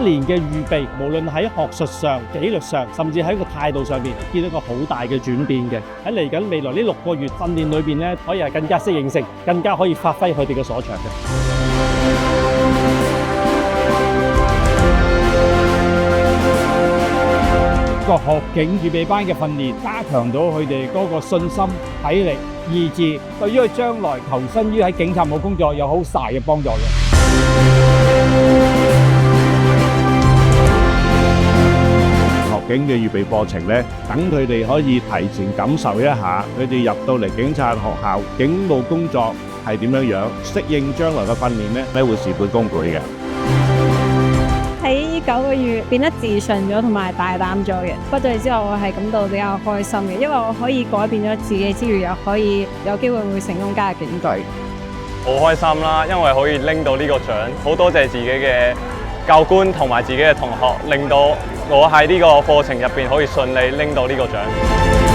年嘅預備，無論喺學術上、紀律上，甚至喺個態度上面，見到一個好大嘅轉變嘅。喺嚟緊未來呢6個月訓練裏邊咧，可以係更加適應性，更加可以發揮佢哋嘅所長嘅。個學警預備班嘅訓練，加強到佢哋嗰個信心、體力、意志，對於佢將來投身於喺警察務工作有好大嘅幫助嘅。學警嘅預備課程咧，等佢哋可以提前感受一下，佢哋入到嚟警察學校警務工作係點樣樣，適應將來嘅訓練咧，會事半功倍嘅。喺呢9個月變得自信咗同埋大膽咗嘅，畢咗業之後我係感到比較開心嘅，因為我可以改變咗自己之餘，又可以有機會會成功加入警隊。好開心啦，因為可以拎到呢個獎，好多謝自己嘅教官同埋自己嘅同學，令到我喺呢個課程入邊可以順利拎到呢個獎。